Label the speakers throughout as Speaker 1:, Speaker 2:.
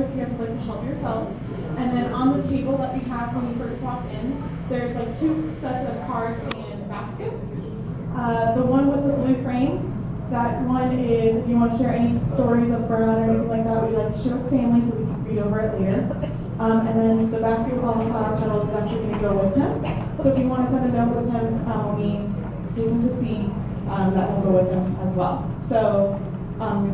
Speaker 1: if you guys would like to help yourself. And then on the table that we have when you first walk in, there's like 2 sets of cards and baskets. The one with the blue frame, that one is if you want to share any stories of Brad or anything like that, we like to share with family so we can read over it later. And then the basket with all the flower petals is actually going to go with him. So if you want to send a note with him when we take him to see, that will go with him as well. So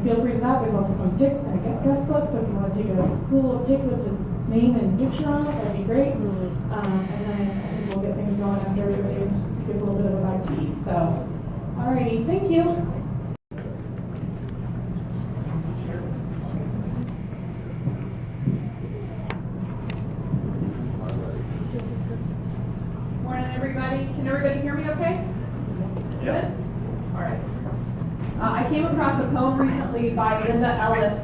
Speaker 1: feel free to that. There's also some pics and a guest book. So if you want to take a cool little pic with his name and picture on it, that'd be great. And then I think we'll get things going after everybody gets a little bit of a bite to eat. So, alrighty, thank you.
Speaker 2: Morning, everybody. Can everybody hear me okay? Good? All right. I came across a poem recently by Linda Ellis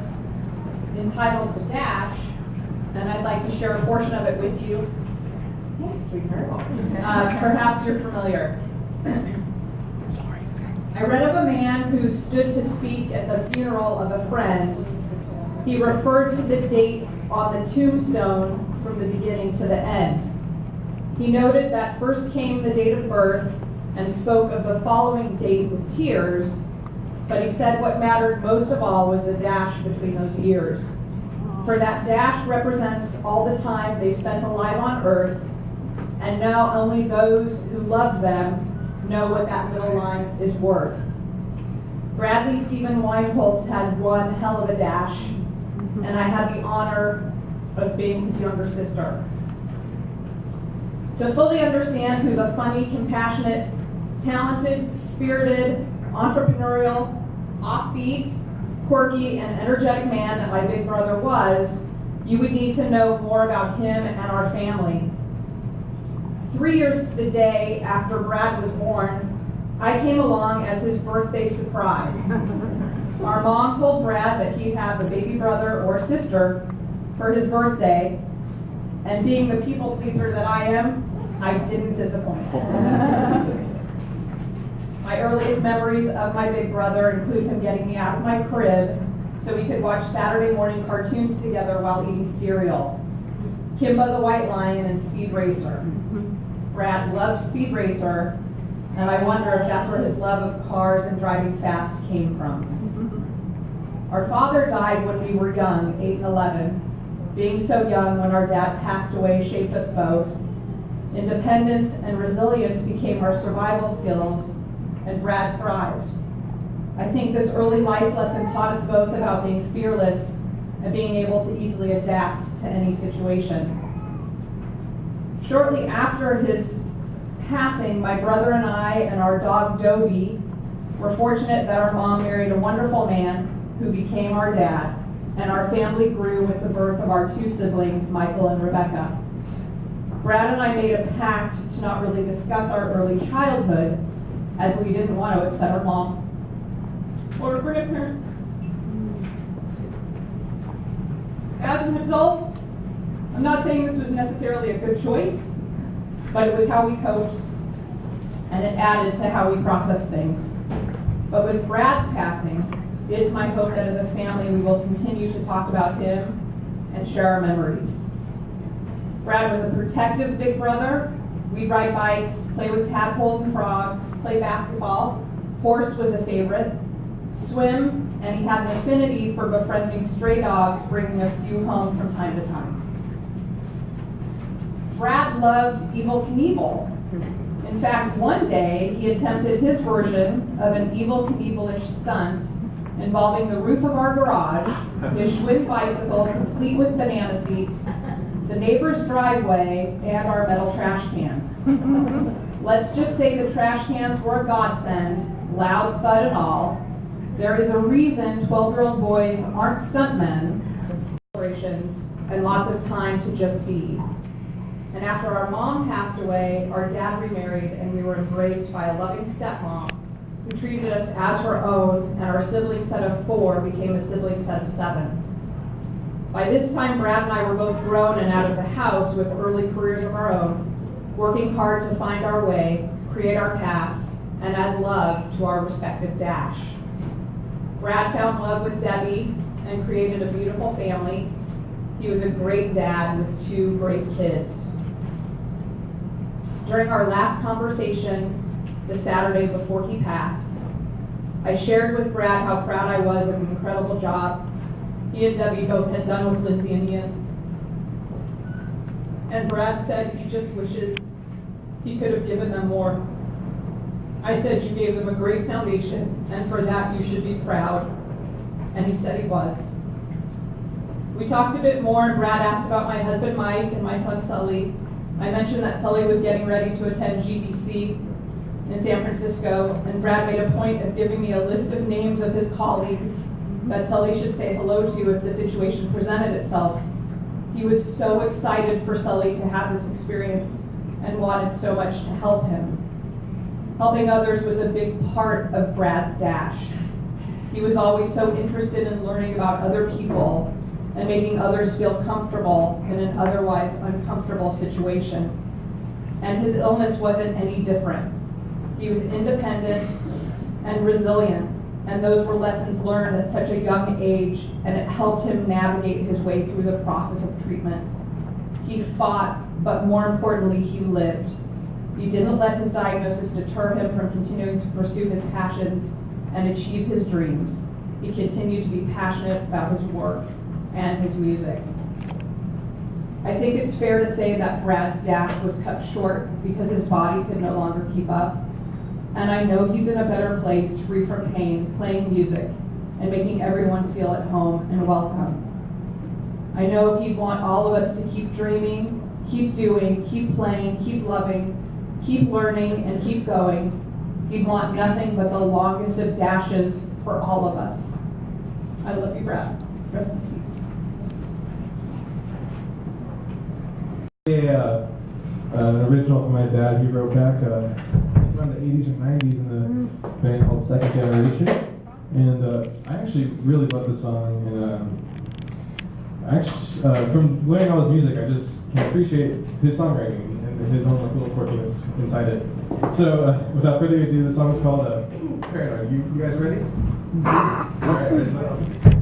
Speaker 2: entitled The Dash, and I'd like to share a portion of it with you. Thanks, sweetheart. Perhaps you're familiar. I read of a man who stood to speak at the funeral of a friend. He referred to the dates on the tombstone from the beginning to the end. He noted that first came the date of birth and spoke of the following date with tears, but he said what mattered most of all was the dash between those years. For that dash represents all the time they spent alive on earth, and now only those who loved them know what that middle line is worth. Bradley Stephen Weinholtz had one hell of a dash, and I had the honor of being his younger sister. To fully understand who the funny, compassionate, talented, spirited, entrepreneurial, offbeat, quirky, and energetic man that my big brother was, you would need to know more about him and our family. 3 years to the day after Brad was born, I came along as his birthday surprise. Our mom told Brad that he'd have a baby brother or sister for his birthday, and being the people pleaser that I am, I didn't disappoint. My earliest memories of my big brother include him getting me out of my crib so we could watch Saturday morning cartoons together while eating cereal. Kimba the White Lion and Speed Racer. Brad loved Speed Racer, and I wonder if that's where his love of cars and driving fast came from. Our father died when we were young, 8 and 11. Being so young when our dad passed away shaped us both. Independence and resilience became our survival skills, and Brad thrived. I think this early life lesson taught us both about being fearless and being able to easily adapt to any situation. Shortly after his passing, my brother and I and our dog Dovey were fortunate that our mom married a wonderful man who became our dad, and our family grew with the birth of our 2 siblings, Michael and Rebecca. Brad and I made a pact to not really discuss our early childhood, as we didn't want to upset our mom or grandparents. As an adult, I'm not saying this was necessarily a good choice, but it was how we coped, and it added to how we processed things. But with Brad's passing, it is my hope that as a family we will continue to talk about him and share our memories. Brad was a protective big brother. We'd ride bikes, play with tadpoles and frogs, play basketball. Horse was a favorite. Swim, and he had an affinity for befriending stray dogs, bringing a few home from time to time. Brad loved Evel Knievel. In fact, one day he attempted his version of an Evel Knievel-ish stunt involving the roof of our garage, his Schwinn bicycle complete with banana seat, the neighbor's driveway, and our metal trash cans. Let's just say the trash cans were a godsend, loud thud and all. There is a reason 12-year-old boys aren't stuntmen, and lots of time to just be. And after our mom passed away, our dad remarried, and we were embraced by a loving stepmom who treated us as her own, and our sibling set of 4 became a sibling set of 7. By this time, Brad and I were both grown and out of the house with early careers of our own, working hard to find our way, create our path, and add love to our respective dash. Brad found love with Debbie and created a beautiful family. He was a great dad with 2 great kids. During our last conversation, the Saturday before he passed, I shared with Brad how proud I was of the incredible job he and Debbie both had done with Lindsay and Ian. And Brad said he just wishes he could have given them more. I said you gave them a great foundation, and for that you should be proud. And he said he was. We talked a bit more, and Brad asked about my husband Mike and my son Sully. I mentioned that Sully was getting ready to attend GBC in San Francisco, and Brad made a point of giving me a list of names of his colleagues that Sully should say hello to if the situation presented itself. He was so excited for Sully to have this experience and wanted so much to help him. Helping others was a big part of Brad's dash. He was always so interested in learning about other people and making others feel comfortable in an otherwise uncomfortable situation. And his illness wasn't any different. He was independent and resilient, and those were lessons learned at such a young age, and it helped him navigate his way through the process of treatment. He fought, but more importantly, he lived. He didn't let his diagnosis deter him from continuing to pursue his passions and achieve his dreams. He continued to be passionate about his work and his music. I think it's fair to say that Brad's dash was cut short because his body could no longer keep up. And I know he's in a better place, free from pain, playing music, and making everyone feel at home and welcome. I know he'd want all of us to keep dreaming, keep doing, keep playing, keep loving, keep learning, and keep going. He'd want nothing but the longest of dashes for all of us. I love you, Brad. Rest in peace.
Speaker 3: An original from my dad. He wrote back around the 80s and 90s in a band called Second Generation, and I actually really love the song. And I actually, from learning all his music, I just can appreciate his songwriting and his own little quirkiness inside it. So, without further ado, the song is called Paranoid. You guys ready? All right, ready?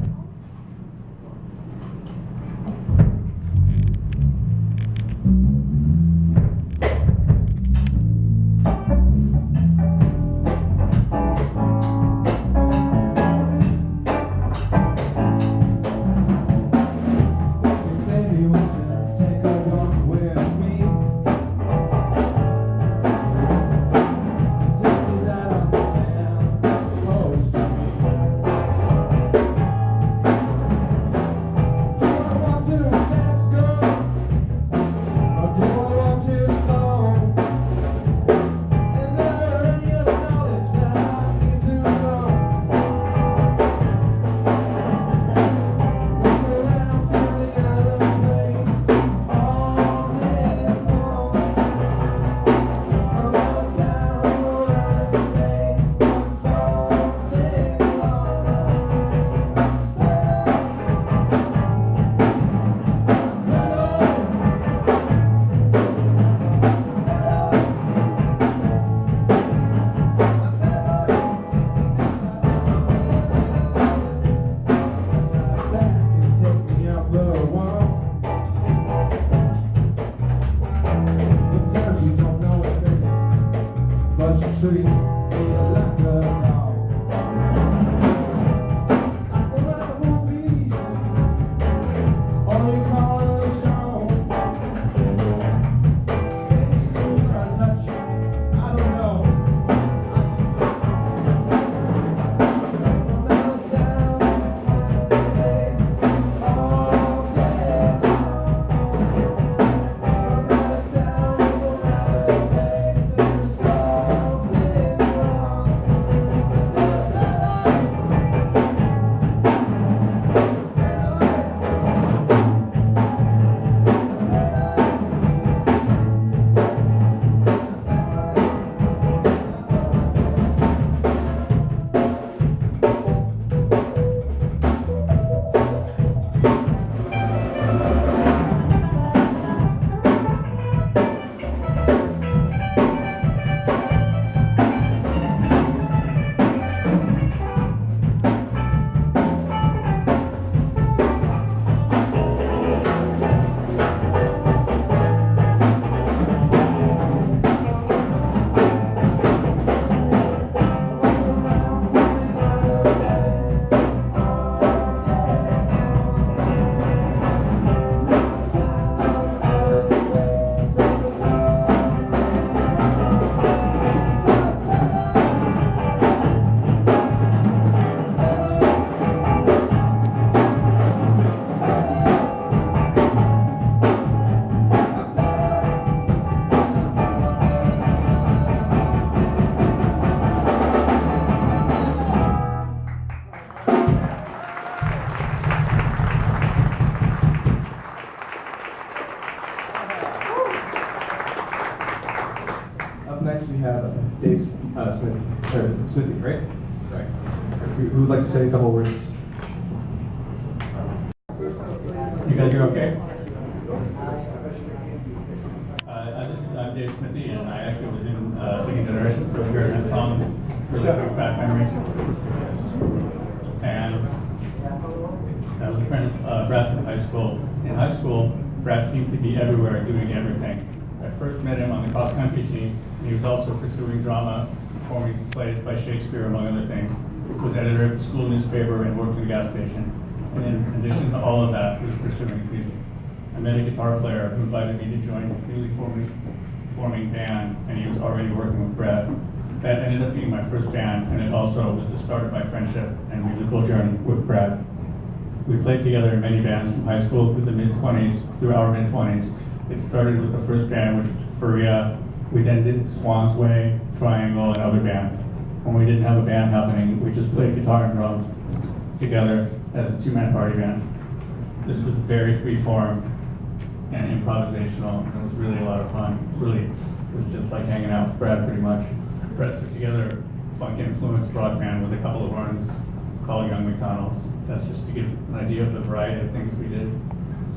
Speaker 3: next we have Dave Smithy, right? Sorry. Who would like to say a couple words?
Speaker 4: You guys are okay? I'm Dave Smithy, and I actually was in Second Generation, so here that song really brings back memories. And I was a friend of Brad's in high school. In high school, Brad seemed to be everywhere doing everything. I first met him on the cross-country team, and he was also pursuing drama, performing plays by Shakespeare, among other things. He was editor of the school newspaper and worked at a gas station. And in addition to all of that, he was pursuing music. I met a guitar player who invited me to join his newly forming band, and he was already working with Brad. That ended up being my first band, and it also was the start of my friendship and musical journey with Brad. We played together in many bands from high school through our mid-20s. It started with the first band, which was Faria. We then did Swan's Way, Triangle, and other bands. When we didn't have a band happening, we just played guitar and drums together as a two-man party band. This was very free-form and improvisational, and it was really a lot of fun. Really, it was just like hanging out with Brad pretty much. Brad put together a funk-influenced rock band with a couple of runs called Young McDonald's. That's just to give an idea of the variety of things we did.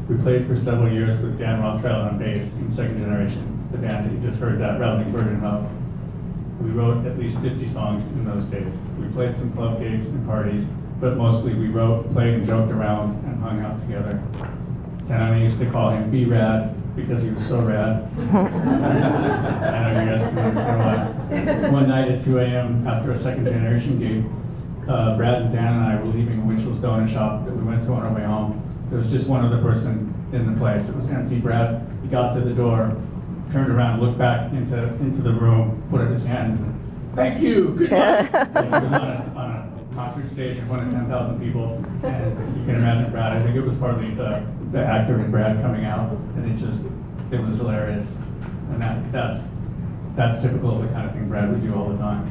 Speaker 4: We played for several years with Dan Rothschild on bass in Second Generation, the band that you just heard that rousing version of. We wrote at least 50 songs in those days. We played some club gigs and parties, but mostly we wrote, played, and joked around and hung out together. Dan and I used to call him B-Rad because he was so rad. I know you guys can remember why. One night at 2 a.m. after a Second Generation gig, Brad and Dan and I were leaving Winchell's Donut Shop that we went to on our way home. There was just one other person in the place. It was empty. Brad, he got to the door, turned around, looked back into the room, put up his hand, "Thank you, good night." Like he was on a concert stage in front of 10,000 people, and you can imagine Brad. I think it was partly the actor in Brad coming out, and it was hilarious. And that's typical of the kind of thing Brad would do all the time.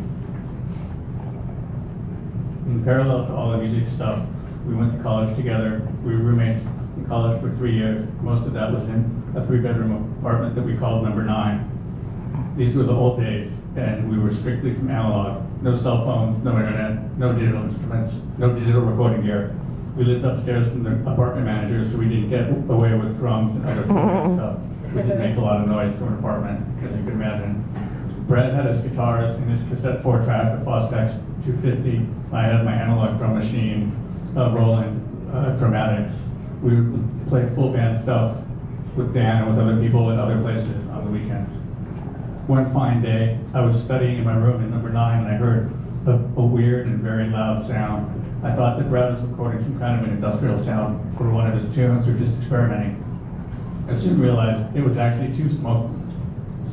Speaker 4: In parallel to all the music stuff, we went to college together. We were roommates in college for 3 years. Most of that was in a 3-bedroom apartment that we called Number 9. These were the old days, and we were strictly from analog. No cell phones, no internet, no digital instruments, no digital recording gear. We lived upstairs from the apartment manager, so we didn't get away with drums and other stuff. We did make a lot of noise for an apartment, as you can imagine. Brad had his guitars and his cassette 4-track, a Fostex 250. I had my analog drum machine, Roland Dramatics. We would play full band stuff with Dan and with other people in other places on the weekends. One fine day, I was studying in my room in Number 9, and I heard a weird and very loud sound. I thought that Brad was recording some kind of an industrial sound for one of his tunes or just experimenting. I soon realized it was actually 2 smoke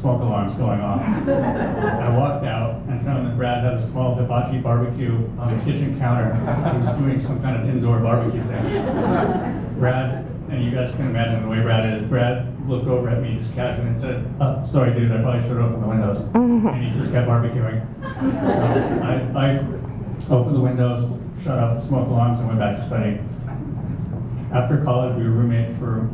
Speaker 4: alarms going off. I walked out and found that Brad had a small hibachi barbecue on the kitchen counter. He was doing some kind of indoor barbecue thing. Brad, and you guys can imagine the way Brad is, Brad looked over at me just casually and said, "Oh, sorry dude, I probably should have opened the windows." And he just kept barbecuing. So I opened the windows, shut off the smoke alarms, and went back to studying. After college, we were roommates for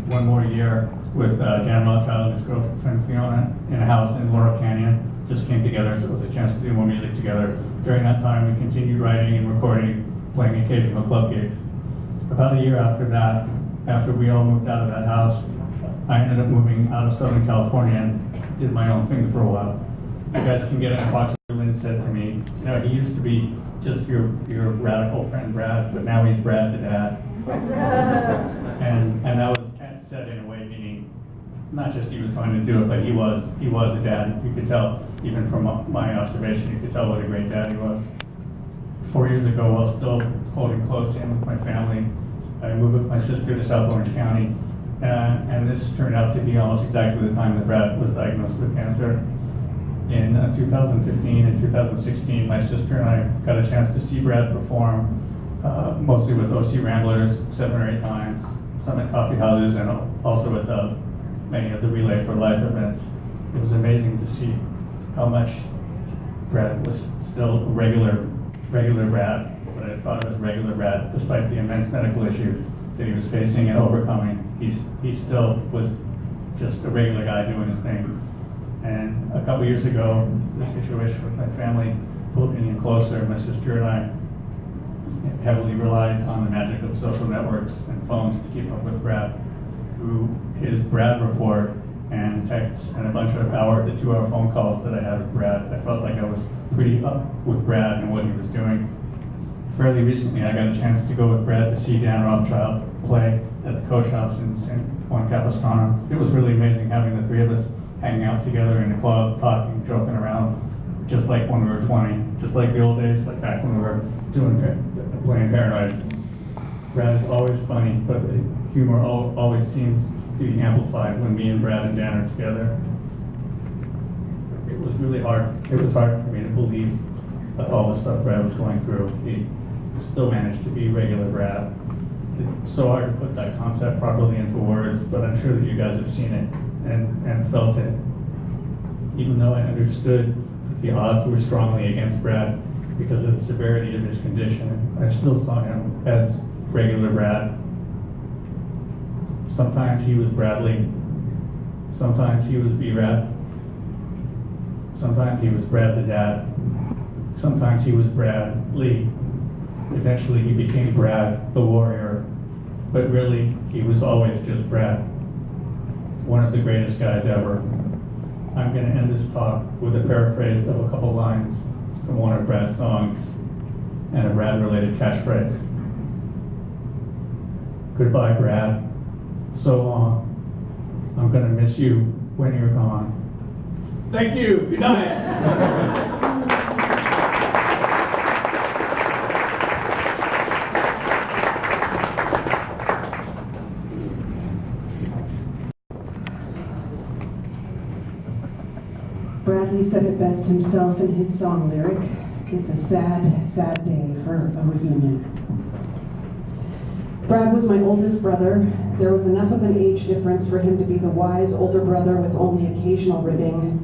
Speaker 4: 1 more year with Dan Rothschild and his girlfriend Fiona in a house in Laurel Canyon. Just came together, so it was a chance to do more music together. During that time, we continued writing and recording, playing occasional club gigs. About a year after that, after we all moved out of that house, I ended up moving out of Southern California and did my own thing for a while. You guys can get in a box. Lynn said to me, "You know, he used to be just your radical friend Brad, but now he's Brad the Dad." and that was said in a way meaning not just he was trying to do it, but he was a dad. You could tell, even from my observation, you could tell what a great dad he was. 4 years ago, while still holding close in with my family, I moved with my sister to South Orange County, and this turned out to be almost exactly the time that Brad was diagnosed with cancer. In 2015 and 2016, my sister and I got a chance to see Brad perform, mostly with OC Ramblers 7 or 8 times, some at coffee houses, and also at many of the Relay for Life events. It was amazing to see how much Brad was still regular Brad, but I thought of as regular Brad, despite the immense medical issues that he was facing and overcoming. He still was just a regular guy doing his thing. And a couple years ago, the situation with my family pulled me in closer. My sister and I heavily relied on the magic of social networks and phones to keep up with Brad. Through his Brad report and texts and a bunch of 1 to 2 hour phone calls that I had with Brad, I felt like I was pretty up with Brad and what he was doing. Fairly recently, I got a chance to go with Brad to see Dan Rothschild play at the Coach House in San Juan Capistrano. It was really amazing having the three of us hanging out together in the club, talking, joking around, just like when we were 20, just like the old days, like back when we were playing Paradise. Brad is always funny, but the humor always seems to be amplified when me and Brad and Dan are together. It was really hard. It was hard for me to believe that all the stuff Brad was going through, he still managed to be regular Brad. It's so hard to put that concept properly into words, but I'm sure that you guys have seen it and felt it. Even though I understood that the odds were strongly against Brad because of the severity of his condition, I still saw him as regular Brad. Sometimes he was Bradley. Sometimes he was B-Rad. Sometimes he was Brad the dad. Sometimes he was Brad Lee. Eventually he became Brad the warrior. But really, he was always just Brad. One of the greatest guys ever. I'm going to end this talk with a paraphrase of a couple lines from one of Brad's songs and a Brad-related catchphrase. Goodbye, Brad. So long. I'm going to miss you when you're gone. Thank you. Good night.
Speaker 5: Bradley said it best himself in his song lyric. It's a sad, sad day for a reunion. Brad was my oldest brother. There was enough of an age difference for him to be the wise older brother with only occasional ribbing.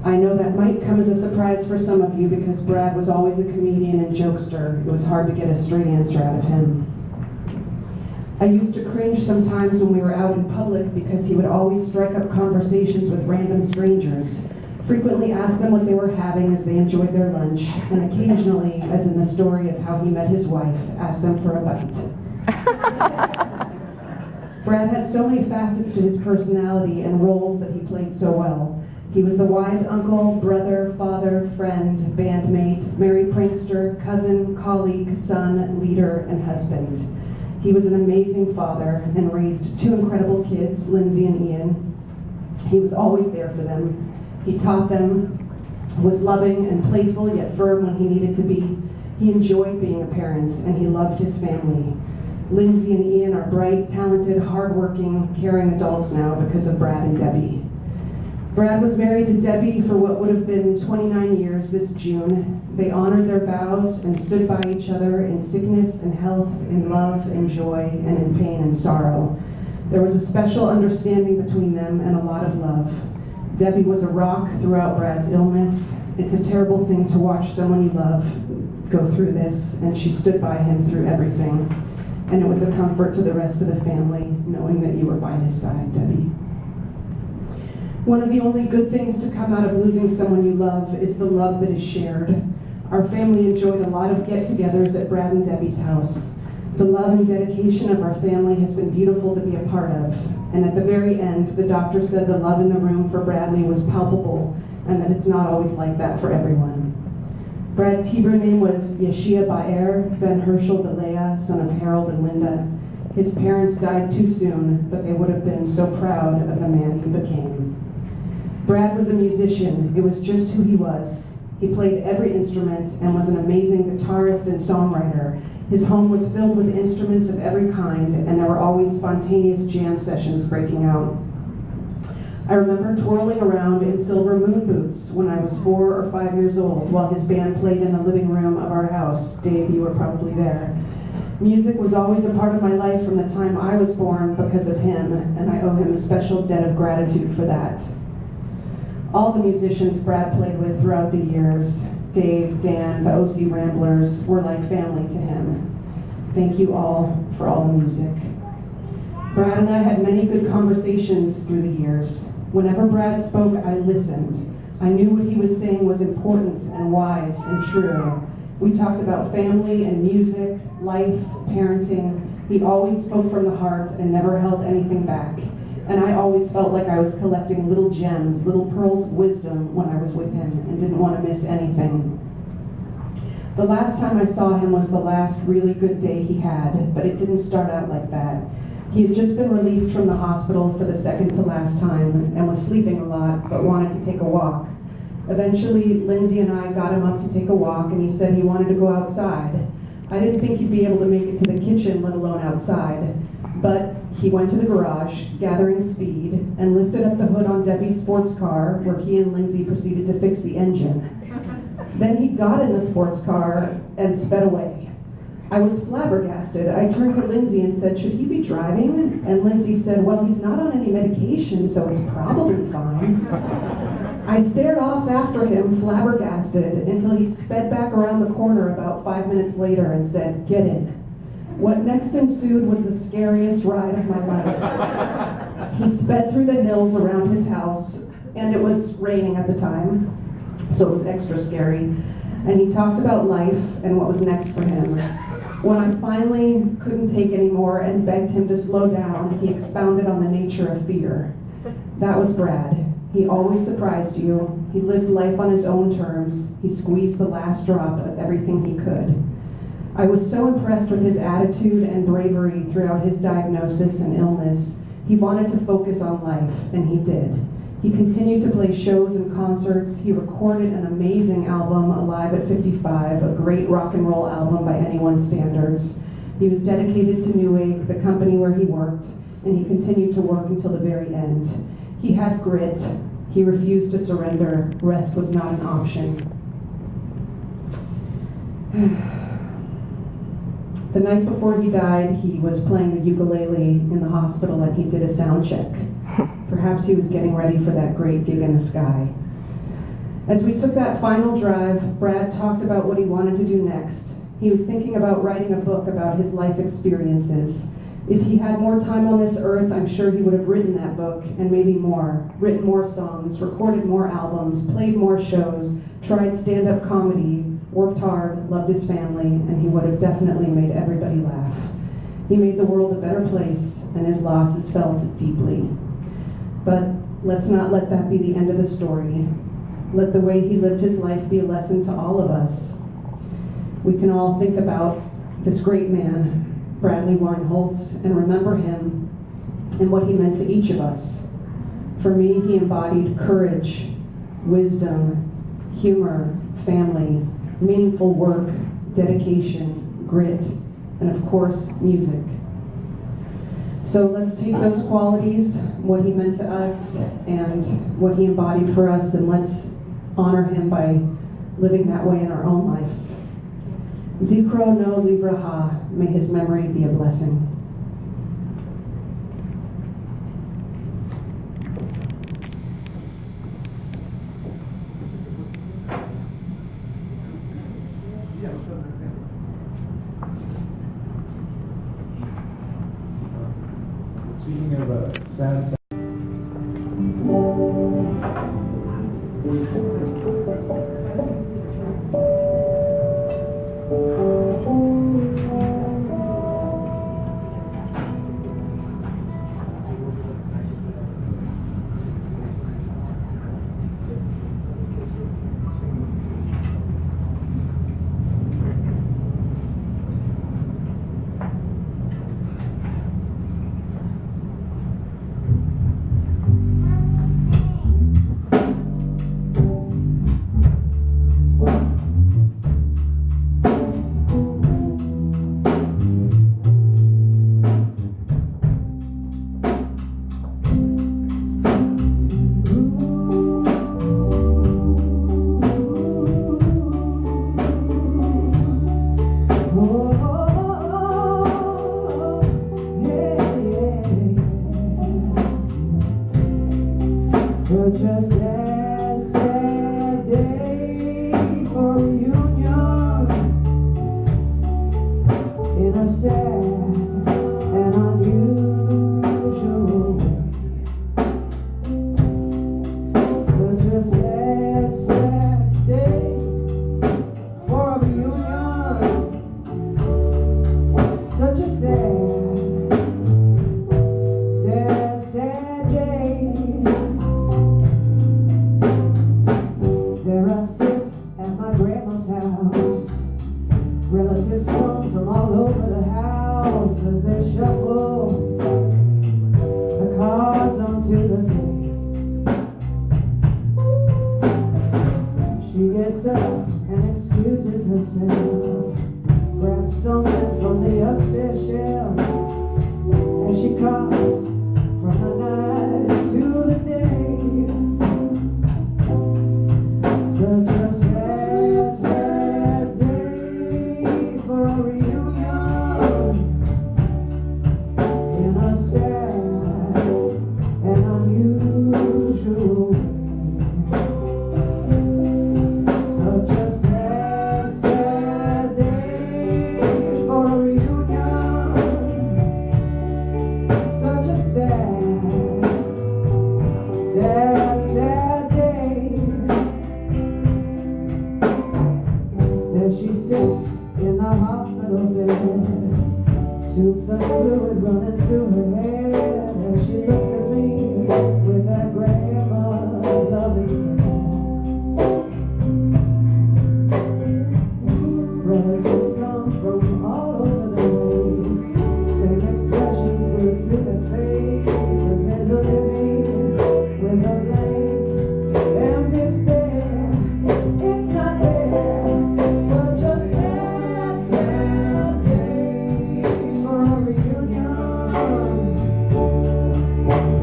Speaker 5: I know that might come as a surprise for some of you because Brad was always a comedian and jokester. It was hard to get a straight answer out of him. I used to cringe sometimes when we were out in public because he would always strike up conversations with random strangers, frequently ask them what they were having as they enjoyed their lunch, and occasionally, as in the story of how he met his wife, ask them for a bite. Brad had so many facets to his personality and roles that he played so well. He was the wise uncle, brother, father, friend, bandmate, merry prankster, cousin, colleague, son, leader, and husband. He was an amazing father and raised 2 incredible kids, Lindsay and Ian. He was always there for them. He taught them, was loving and playful yet firm when he needed to be. He enjoyed being a parent and he loved his family. Lindsay and Ian are bright, talented, hardworking, caring adults now because of Brad and Debbie. Brad was married to Debbie for what would have been 29 years this June. They honored their vows and stood by each other in sickness and health, in love and joy, and in pain and sorrow. There was a special understanding between them and a lot of love. Debbie was a rock throughout Brad's illness. It's a terrible thing to watch someone you love go through this, and she stood by him through everything. And it was a comfort to the rest of the family, knowing that you were by his side, Debbie. One of the only good things to come out of losing someone you love is the love that is shared. Our family enjoyed a lot of get-togethers at Brad and Debbie's house. The love and dedication of our family has been beautiful to be a part of. And at the very end, the doctor said the love in the room for Bradley was palpable and that it's not always like that for everyone. Brad's Hebrew name was Yeshia Ba'er ben Herschel Belea, son of Harold and Linda. His parents died too soon, but they would have been so proud of the man he became. Brad was a musician. It was just who he was. He played every instrument and was an amazing guitarist and songwriter. His home was filled with instruments of every kind, and there were always spontaneous jam sessions breaking out. I remember twirling around in silver moon boots when I was 4 or 5 years old while his band played in the living room of our house. Dave, you were probably there. Music was always a part of my life from the time I was born because of him, and I owe him a special debt of gratitude for that. All the musicians Brad played with throughout the years, Dave, Dan, the OC Ramblers, were like family to him. Thank you all for all the music. Brad and I had many good conversations through the years. Whenever Brad spoke, I listened. I knew what he was saying was important and wise and true. We talked about family and music, life, parenting. He always spoke from the heart and never held anything back. And I always felt like I was collecting little gems, little pearls of wisdom when I was with him and didn't want to miss anything. The last time I saw him was the last really good day he had, but it didn't start out like that. He had just been released from the hospital for the second to last time and was sleeping a lot, but wanted to take a walk. Eventually, Lindsay and I got him up to take a walk, and he said he wanted to go outside. I didn't think he'd be able to make it to the kitchen, let alone outside. But he went to the garage, gathering speed, and lifted up the hood on Debbie's sports car, where he and Lindsay proceeded to fix the engine. Then he got in the sports car and sped away. I was flabbergasted. I turned to Lindsay and said, "Should he be driving?" And Lindsay said, "Well, he's not on any medication, so it's probably fine." I stared off after him, flabbergasted, until he sped back around the corner about 5 minutes later and said, "Get in." What next ensued was the scariest ride of my life. He sped through the hills around his house, and it was raining at the time, so it was extra scary. And he talked about life and what was next for him. When I finally couldn't take anymore and begged him to slow down, he expounded on the nature of fear. That was Brad. He always surprised you. He lived life on his own terms. He squeezed the last drop of everything he could. I was so impressed with his attitude and bravery throughout his diagnosis and illness. He wanted to focus on life, and he did. He continued to play shows and concerts. He recorded an amazing album, Alive at 55, a great rock and roll album by anyone's standards. He was dedicated to Newegg, the company where he worked, and he continued to work until the very end. He had grit. He refused to surrender. Rest was not an option. The night before he died, he was playing the ukulele in the hospital and he did a sound check. Perhaps he was getting ready for that great gig in the sky. As we took that final drive, Brad talked about what he wanted to do next. He was thinking about writing a book about his life experiences. If he had more time on this earth, I'm sure he would have written that book and maybe more, written more songs, recorded more albums, played more shows, tried stand-up comedy, worked hard, loved his family, and he would have definitely made everybody laugh. He made the world a better place, and his loss is felt deeply. But let's not let that be the end of the story. Let the way he lived his life be a lesson to all of us. We can all think about this great man, Brad Weinholtz, and remember him and what he meant to each of us. For me, he embodied courage, wisdom, humor, family, meaningful work, dedication, grit, and of course, music. So let's take those qualities, what he meant to us and what he embodied for us, and let's honor him by living that way in our own lives. Zikro no livraha, may his memory be a blessing.
Speaker 3: Speaking of sad.
Speaker 5: Such a sad, sad day for reunion in a sad and unusual goes on to the day. She gets up and excuses herself, grabs something from the upstairs shelf, and she comes from the night to the day. Such a sad, sad day for a reunion, in a sad and unusual way. Such a sad, sad day for a reunion, such a sad, sad, sad day. There she sits in the hospital bed, tubes of fluid running through her head, and she looks at me with that grandma loving care. Relatives come from all over the place, same expressions glued to their face as they look at me with a blank, empty stare. It's not fair. Such a sad, sad day for a reunion,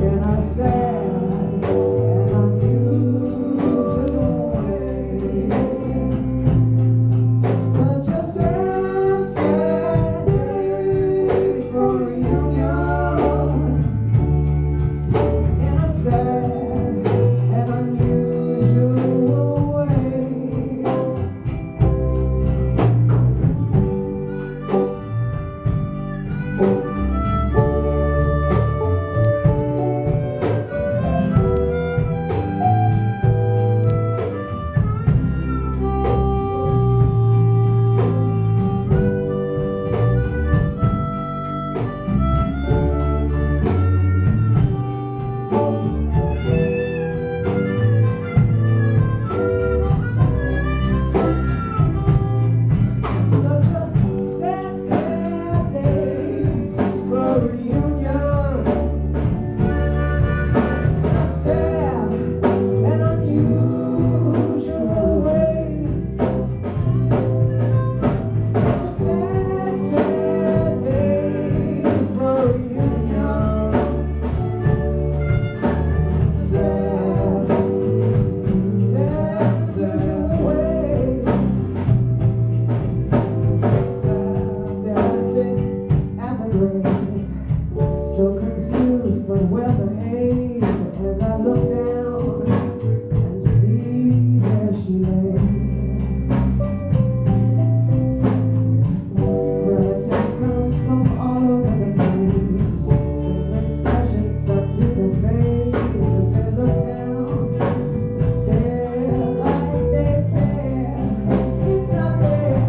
Speaker 5: in a sad and unusual way. Such a sad, sad day for a reunion, in a sad and unusual way. So confused but well behaved as I look down and see where she lay. Relatives come from all over the place, same expressions stuck to their face as they look down and stare like they care. It's not fair.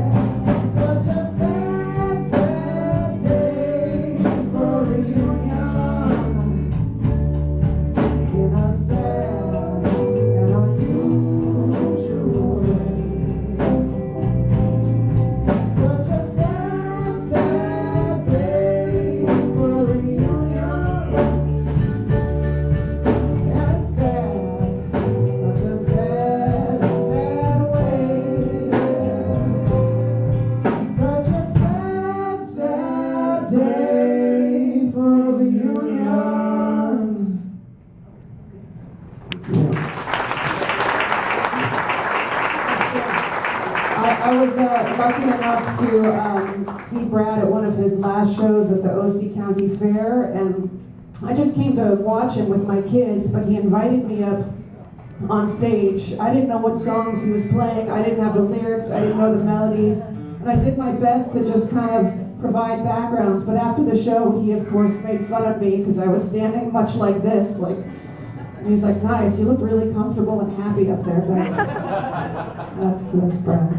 Speaker 5: Such a sad, sad day for a reunion, in a sad and unusual way. Such a sad, sad day for a reunion, and sad, such a sad, sad way. Such a sad, sad day for a reunion. I was lucky enough to see Brad at one of his last shows at the O.C. County Fair, and I just came to watch him with my kids, but he invited me up on stage. I didn't know what songs he was playing, I didn't have the lyrics, I didn't know the melodies, and I did my best to just kind of provide backgrounds, but after the show, he of course made fun of me because I was standing much like this, like, and he's like, nice, you look really comfortable and happy up there, but that's Brad.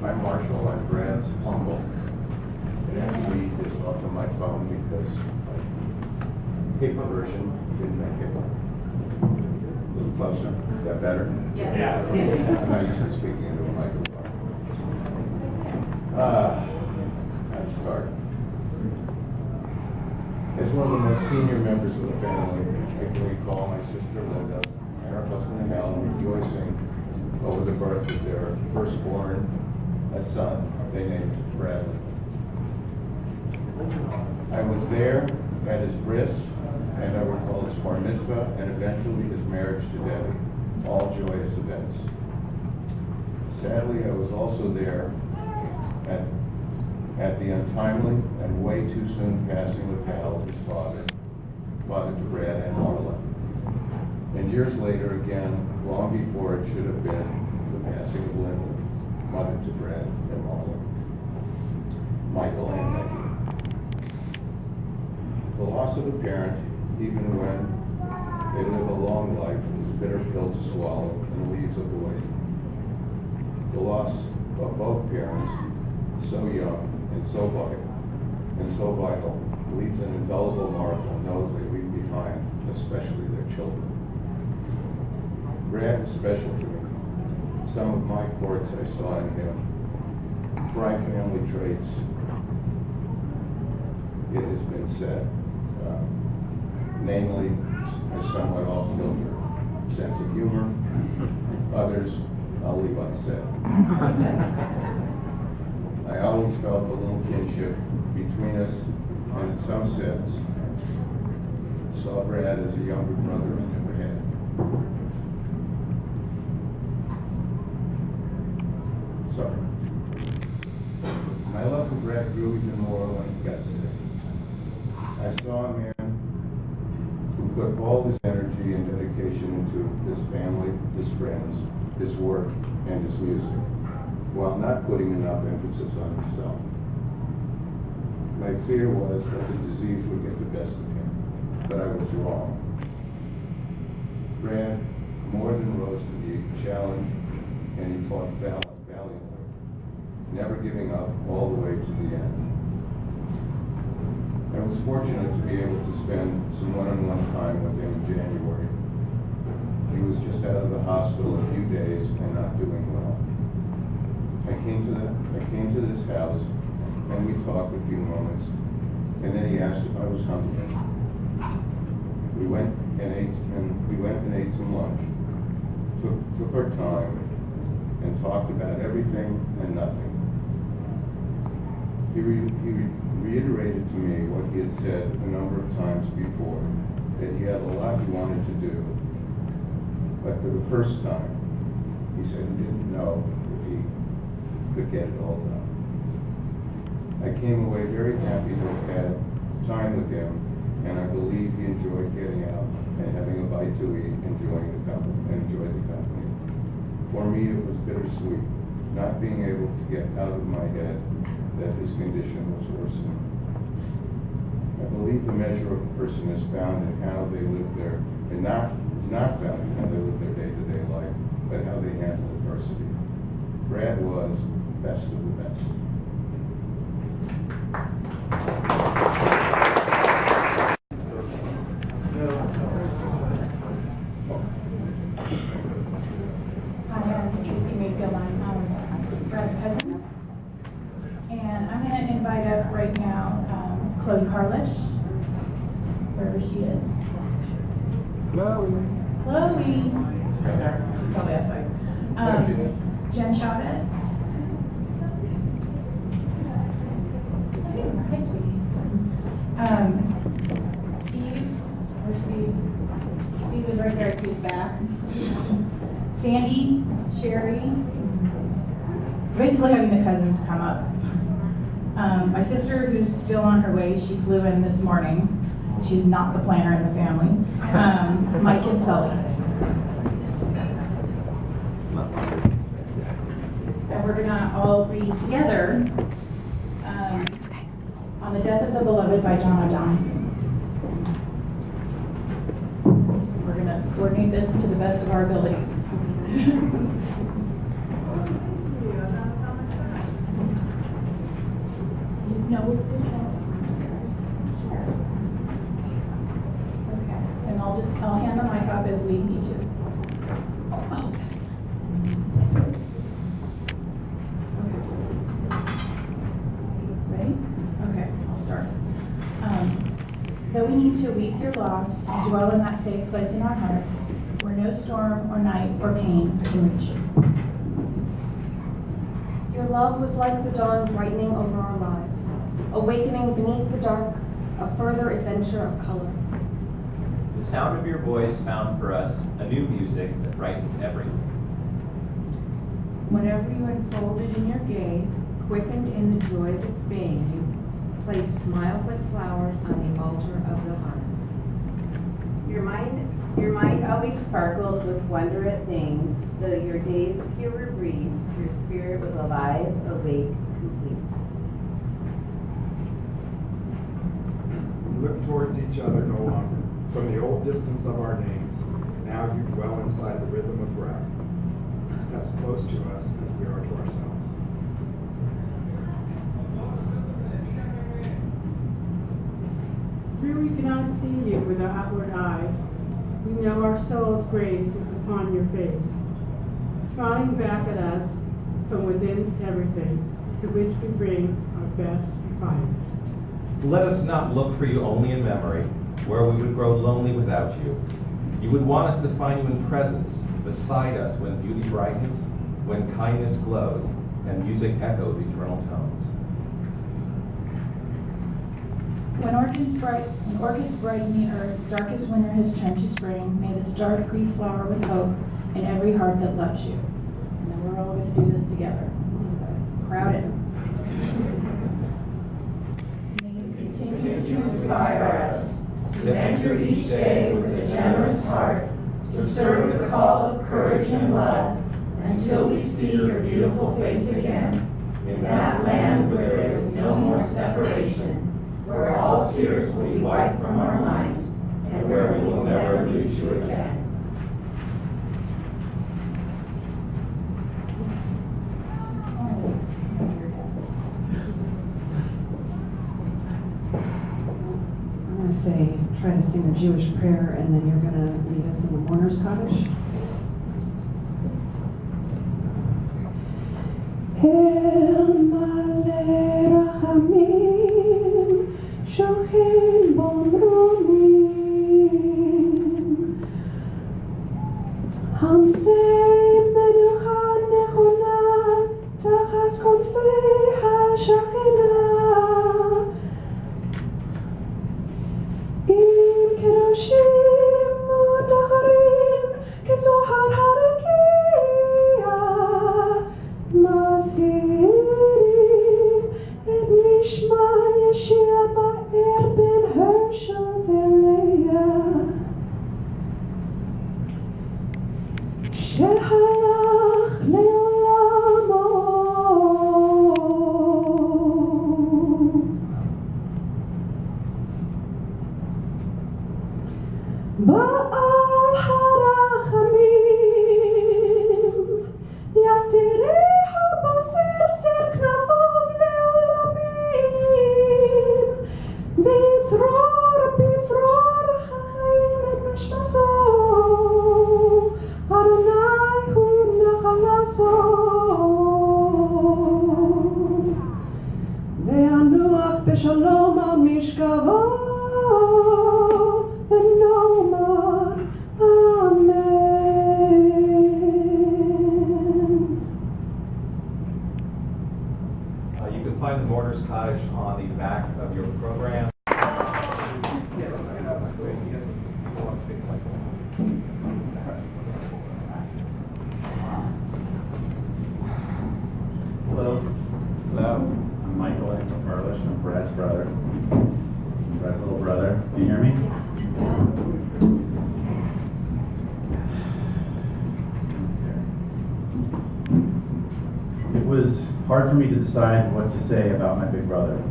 Speaker 6: I'm Marshall, I'm Brad's uncle. And we just off of my phone because my paperwork version, didn't make it. A little closer, is that better?
Speaker 2: Yes.
Speaker 6: I'm not used to speaking into a microphone. How to start? As one of the most senior members of the family, I can recall my sister Linda and her husband Helen rejoicing over the birth of their firstborn, a son. They named Bradley. I was there at his bris, and I recall his bar mitzvah, and eventually his marriage to Debbie. All joyous events. Sadly, I was also there at the untimely and way too soon passing of Hal, his father to Brad and Marla. And years later, again, long before it should have been the passing of Linda, mother to Brad and Marla, Michael and Becky. The loss of a parent, even when they live a long life, is a bitter pill to swallow and leaves a void. The loss of both parents, so young and so vital, leaves an indelible mark on those they leave behind, especially their children. Brad was special to me. Some of my quirks I saw in him. Dry family traits, it has been said. Namely, a somewhat off-kilter sense of humor. Others, I'll leave unsaid. I always felt a little kinship between us, and in some sense, saw Brad as a younger brother I never had. Sorry. My love for Brad grew even more when he got sick. I saw a man who put all his energy and dedication into his family, his friends, his work, and his music, while not putting enough emphasis on himself. My fear was that the disease would get the best of him, but I was wrong. Brad more than rose to the challenge, and he fought valiantly, never giving up all the way to the end. I was fortunate to be able to spend some one-on-one time with him in January. He was just out of the hospital a few days and not doing well. I came to this house and we talked a few moments, and then he asked if I was hungry. We went and ate some lunch, took our time, and talked about everything and nothing. He reiterated to me what he had said a number of times before, that he had a lot he wanted to do, but for the first time, he said he didn't know if he could get it all done. I came away very happy to have had time with him, and I believe he enjoyed getting out and having a bite to eat, enjoyed the company. For me, it was bittersweet, not being able to get out of my head that his condition was worsening. I believe the measure of a person is found in how they live their, and is not found in how they live their day-to-day life, but how they handle adversity. Brad was best of the best.
Speaker 1: Brad's cousin. And I'm going to invite up right now Chloe Carlish, wherever she is. Chloe. Right there. She's probably outside. Jen Chavez. Hi, sweetie. Steve. Where's Steve? Steve is right there. I see his back. Sandy. Sherry. Basically having the cousins come up. My sister, who's still on her way, she flew in this morning. She's not the planner in the family. My kid Sully. And we're gonna all read together On the Death of the Beloved by John O'Donnell. We're gonna coordinate this to the best of our abilities. No, sure. Okay. I'll hand the mic up as we need to. Oh. Ready? Okay, I'll start. Though we need to weep your loss and dwell in that safe place in our hearts, where no storm or night or pain can reach you.
Speaker 7: Your love was like the dawn brightening over our lives, awakening beneath the dark a further adventure of color.
Speaker 8: The sound of your voice found for us a new music that brightened everything.
Speaker 9: Whenever you unfolded in your gaze, quickened in the joy of its being, you placed smiles like flowers on the altar of the heart.
Speaker 10: Your mind always sparkled with wonder at things, though your days here were brief, your spirit was alive, awake, complete.
Speaker 11: We look towards each other no longer, from the old distance of our names. Now you dwell inside the rhythm of breath, as close to us as we are to ourselves.
Speaker 12: Here we cannot see you with our outward eyes. We know our soul's grace is upon your face, smiling back at us from within everything, to which we bring our best refinement.
Speaker 13: Let us not look for you only in memory, where we would grow lonely without you. You would want us to find you in presence, beside us when beauty brightens, when kindness glows, and music echoes eternal tones.
Speaker 1: When orchids brighten the earth, darkest winter has turned to spring, may this dark grief flower with hope in every heart that loves you. And then we're all going to do this together. So, crowd it. May you continue to inspire us to enter each day with a generous heart, to serve the call of courage and love, until we see your beautiful face again, in that land where there is no more separation, where all tears will be wiped from our mind, and where we will never lose you again.
Speaker 5: I'm going to try to sing a Jewish prayer, and then you're going to lead us in the mourner's Kaddish. El Malei Rachamim Shochim Bomrumim Hamsei Menucha Nechona Tachas Konfei HaShechina Im Kedoshim U'Tacharim Kezohar HaRekia Mazhirim et Nishma Yeshua Ba'er ben Hershel v'Leah Shehalach le'olamo Ba'al harachamim Yastirei haboser ser knafov le'olamim Bitzror chayim et mishmaso Adonai hu nachalaso Ve'anuach b'shalom al mishkavo V'nomar Amen.
Speaker 13: You can find the Mourner's Kaddish on the back of your program.
Speaker 14: Hello. Hello. I'm Michael. I'm from Earlish. I'm Brad's brother. Brad's little brother. Can you hear me? It was hard for me to decide what to say about my big brother.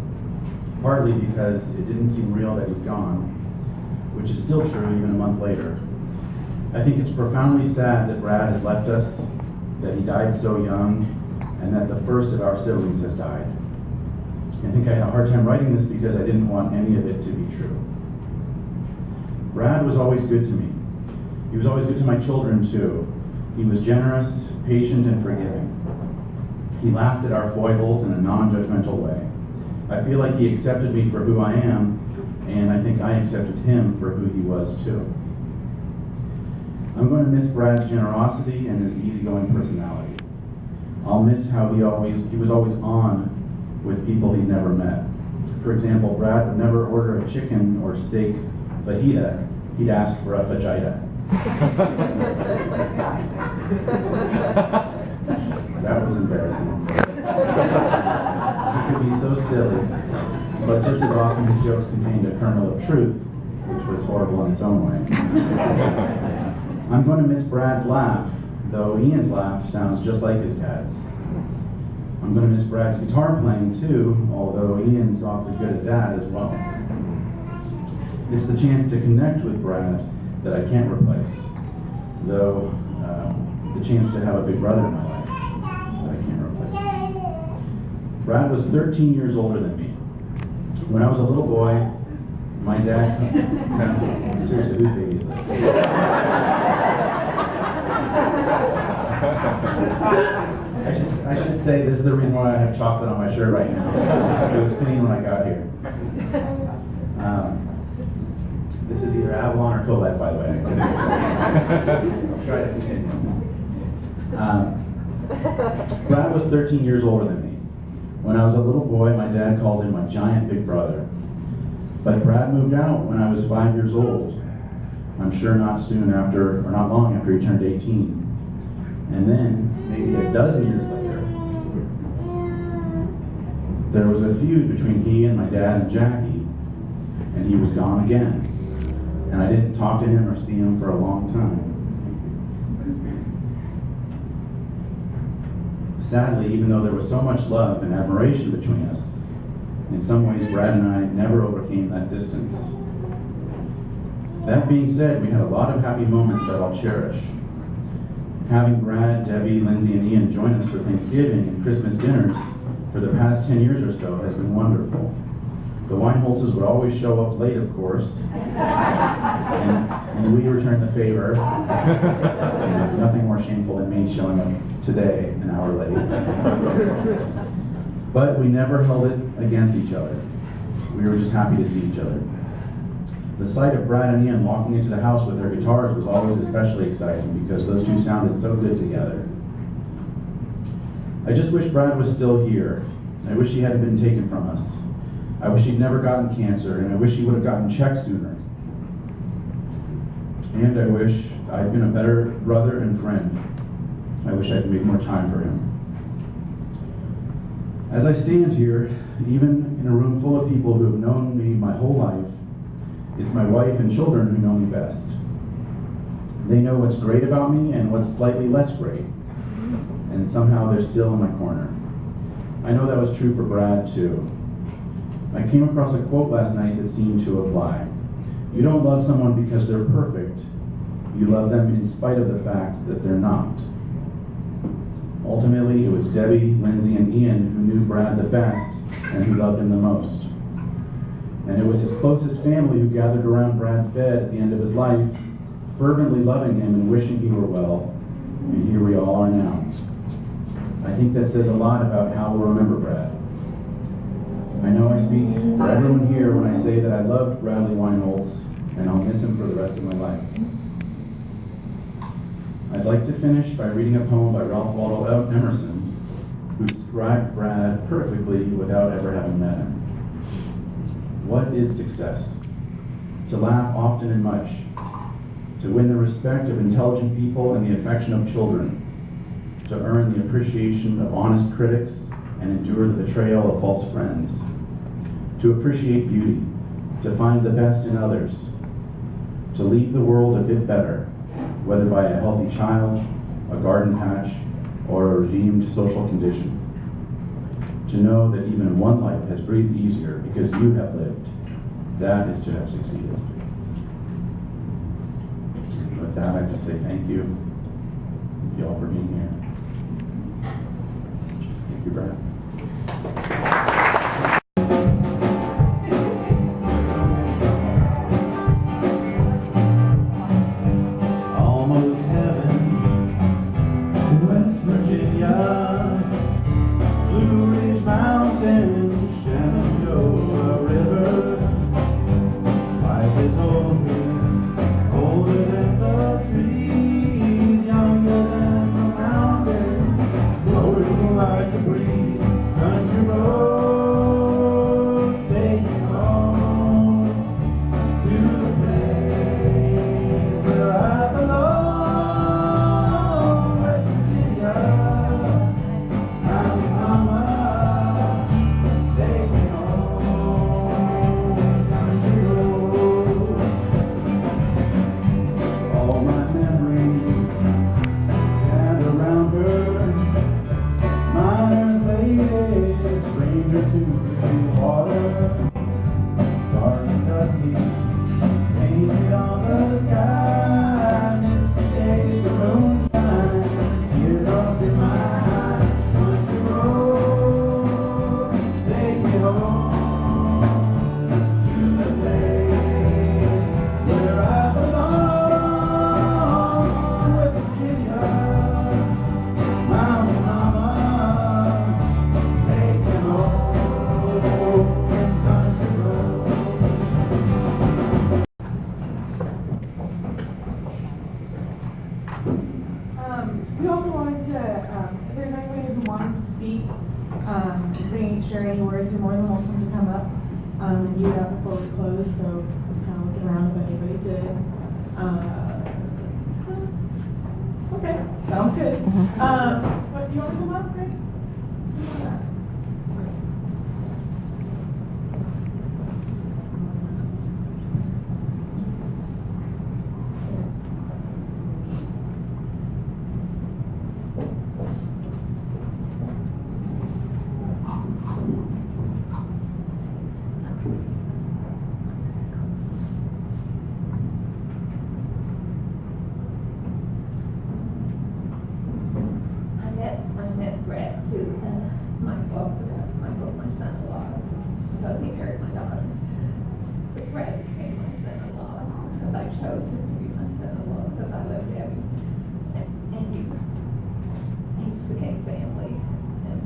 Speaker 14: Partly because it didn't seem real that he's gone, which is still true even a month later. I think it's profoundly sad that Brad has left us, that he died so young, and that the first of our siblings has died. I think I had a hard time writing this because I didn't want any of it to be true. Brad was always good to me. He was always good to my children too. He was generous, patient, and forgiving. He laughed at our foibles in a non-judgmental way. I feel like he accepted me for who I am, and I think I accepted him for who he was too. I'm going to miss Brad's generosity and his easygoing personality. I'll miss how he was always on with people he'd never met. For example, Brad would never order a chicken or steak fajita. He'd ask for a fajita. That was embarrassing. He could be so silly, but just as often his jokes contained a kernel of truth, which was horrible in its own way. I'm going to miss Brad's laugh, though Ian's laugh sounds just like his dad's. I'm going to miss Brad's guitar playing too, although Ian's awfully good at that as well. It's the chance to connect with Brad that I can't replace, though the chance to have a big brother in my life that I can't replace. Brad was 13 years older than me. When I was a little boy, my dad... Seriously, whose baby is this? I should say this is the reason why I have chocolate on my shirt right now. It was clean when I got here. This is either Avalon or Colette, by the way. I'll try to continue. Brad was 13 years older than me. When I was a little boy, my dad called him my giant big brother. But Brad moved out when I was 5 years old. I'm sure not soon after, or not long after he turned 18. And then, maybe a dozen years later, there was a feud between he and my dad and Jackie, and he was gone again. And I didn't talk to him or see him for a long time. Sadly, even though there was so much love and admiration between us, in some ways Brad and I never overcame that distance. That being said, we had a lot of happy moments that I'll cherish. Having Brad, Debbie, Lindsay, and Ian join us for Thanksgiving and Christmas dinners for the past 10 years or so has been wonderful. The Weinholtzes would always show up late, of course, and we returned the favor. Nothing more shameful than me showing up today, an hour late. But we never held it against each other. We were just happy to see each other. The sight of Brad and Ian walking into the house with their guitars was always especially exciting because those two sounded so good together. I just wish Brad was still here. I wish he hadn't been taken from us. I wish he'd never gotten cancer, and I wish he would have gotten checked sooner. And I wish I'd been a better brother and friend. I wish I'd made more time for him. As I stand here, even in a room full of people who have known me my whole life, it's my wife and children who know me best. They know what's great about me and what's slightly less great, and somehow they're still in my corner. I know that was true for Brad too. I came across a quote last night that seemed to apply. You don't love someone because they're perfect. You love them in spite of the fact that they're not. Ultimately, it was Debbie, Lindsay, and Ian who knew Brad the best and who loved him the most. And it was his closest family who gathered around Brad's bed at the end of his life, fervently loving him and wishing he were well. And here we all are now. I think that says a lot about how we'll remember Brad. I know I speak for everyone here when I say that I loved Bradley Weinholtz, and I'll miss him for the rest of my life. I'd like to finish by reading a poem by Ralph Waldo Emerson, who described Brad perfectly without ever having met him. What is success? To laugh often and much, to win the respect of intelligent people and the affection of children, to earn the appreciation of honest critics and endure the betrayal of false friends, to appreciate beauty, to find the best in others, to leave the world a bit better, whether by a healthy child, a garden patch, or a redeemed social condition. To know that even one life has breathed easier because you have lived, that is to have succeeded. With that, I just say thank you all for being here. Thank you, Brad. memory. And around her, miner's lady, stranger to the water. Dark and dusty, painted on the sky. Misty days, the moonshine, teardrops in my eyes. Country road, take me home to the place where I belong. West Virginia, Mountain Mama, take me home, country road.
Speaker 1: We also wanted to, if there's anybody who wants to speak, share any words, you're more than welcome to come up and do that before we close. So kind of look around if anybody did. Okay, sounds good. What, you want to come up, Greg?
Speaker 15: I met Brad through Michael's my son-in-law, because he married my daughter. But Brad became my son-in-law, because I chose him to be my son-in-law, because I loved him. And he just became family, and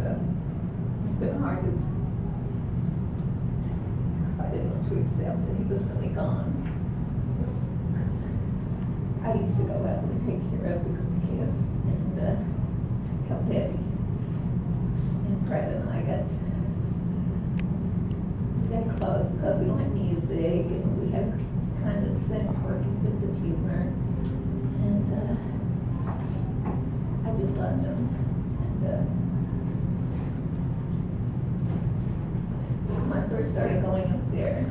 Speaker 15: it's been hard to, I didn't want to accept that he was really gone. I used to go out and take care of the kids, and help Debbie. And Brad and I got close because we don't have music, and we have kind of the same quirky sense of humor. And I just loved him. And when I first started going up there,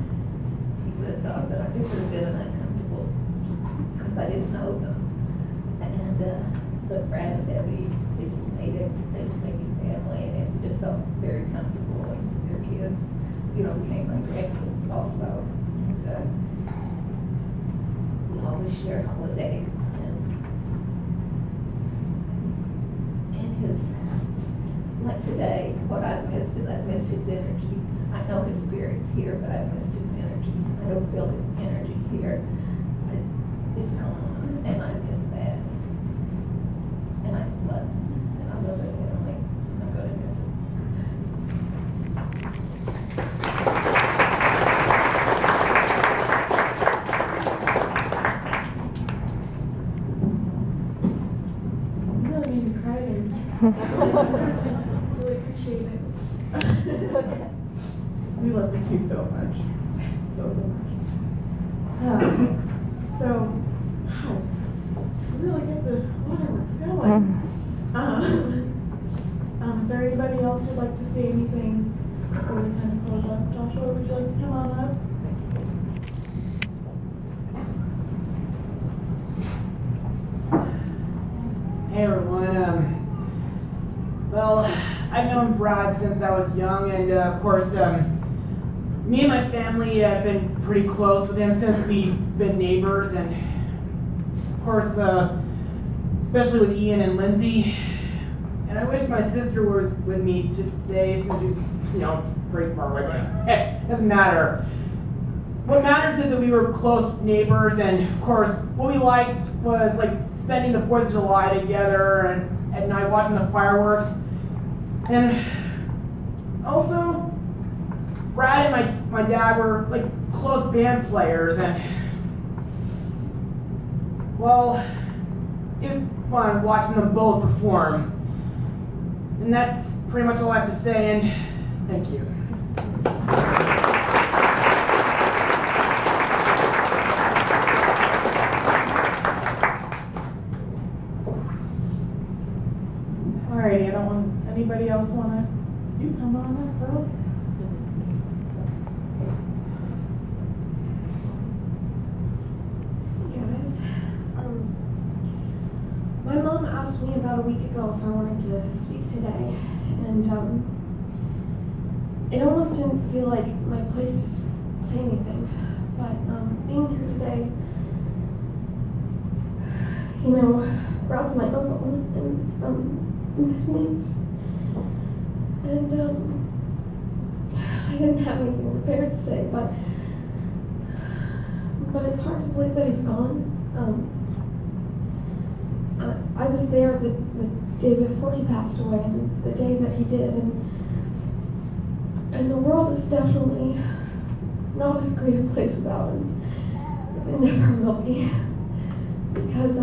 Speaker 15: he would have thought that I just would have been uncomfortable because I didn't know them. And but Brad and Debbie, they just made everything to make me family, and we just felt very comfortable. And their kids, became my grandkids also. And we always share holidays. And his, like today, what I missed is I missed his energy. I know his spirit's here, but I missed his energy. I don't feel his energy here. It's gone, and I miss that. And I just love him. And I love it family. I'm going to miss it.
Speaker 1: You really made me cry there. Really appreciate it. We love you too so much. So much. So, wow, we really get the waterworks going. Is there anybody else who'd like to say anything before we kind of close up? Joshua, would you like to come on up?
Speaker 16: Hey everyone. Well, I've known Brad since I was young, and of course, me and my family have been pretty close with him since we've been neighbors, and of course, especially with Ian and Lindsay. And I wish my sister were with me today, since she's, pretty far away, but hey, doesn't matter. What matters is that we were close neighbors, and of course, what we liked was like spending the 4th of July together, and at night watching the fireworks. And also, Brad and my dad were like close band players, and well, it was fun watching them both perform. And that's pretty much all I have to say, and thank you.
Speaker 1: Alrighty, I don't want anybody else you come on up, bro. Hey guys,
Speaker 17: asked me about a week ago if I wanted to speak today, and it almost didn't feel like my place to say anything, but being here today, you know, Brad's my uncle, and his niece, and I didn't have anything prepared to say, but it's hard to believe that he's gone. I was there the day before he passed away, and the day that he did, and the world is definitely not as great a place without him. It never will be, because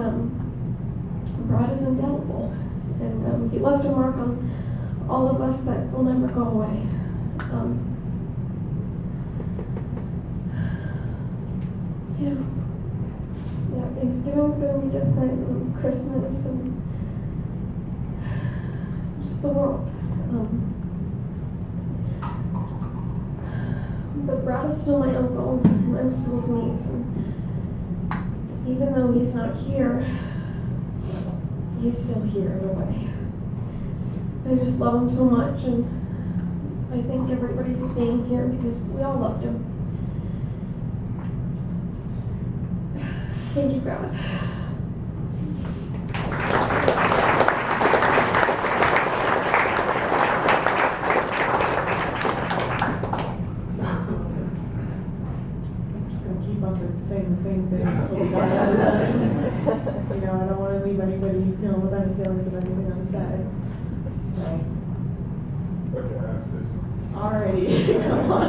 Speaker 17: Brad is indelible, and he left a mark on all of us that will never go away. Yeah, Thanksgiving's gonna be different, and Christmas, and just the world. But Brad is still my uncle, and I'm still his niece, and even though he's not here, he's still here in a way. I just love him so much, and I thank everybody for being here because we all loved him. Thank you, Brad.
Speaker 12: Saying the same thing until we got out of that. You know, I don't want to leave anybody feeling with any feelings of anything unsaid. So.
Speaker 11: Okay, I have to say something.
Speaker 12: Alrighty, come on.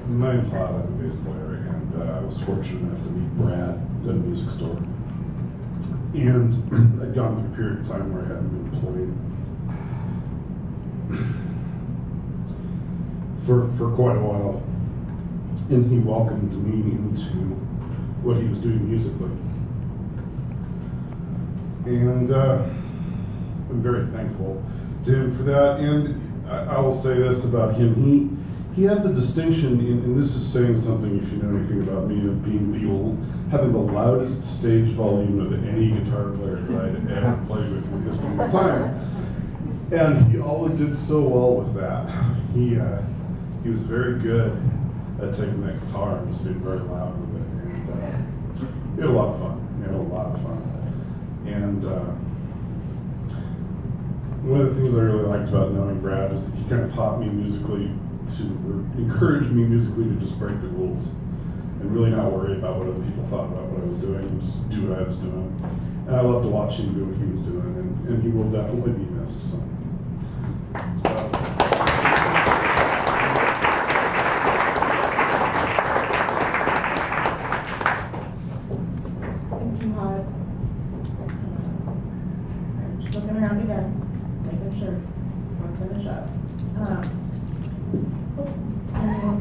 Speaker 18: My name's Todd, I'm a bass player, and I was fortunate enough to meet Brad at a music store. And I'd gone through a period of time where I hadn't been playing for quite a while, and he welcomed me into what he was doing musically. And I'm very thankful to him for that. And I will say this about him, he had the distinction, and this is saying something if you know anything about me, of being having the loudest stage volume of any guitar player that I'd ever played with in the history of time. And he always did so well with that. He was very good at taking that guitar and just being very loud with it. And we had a lot of fun. And one of the things I really liked about knowing Brad was that he kind of taught me musically or encouraged me musically to just break the rules and really not worry about what other people thought about what I was doing, and just do what I was doing. And I loved to watch him do what he was doing, and he will definitely be missed. So.
Speaker 12: Thank you, Todd. I'm just looking around again, making sure I'm finished up.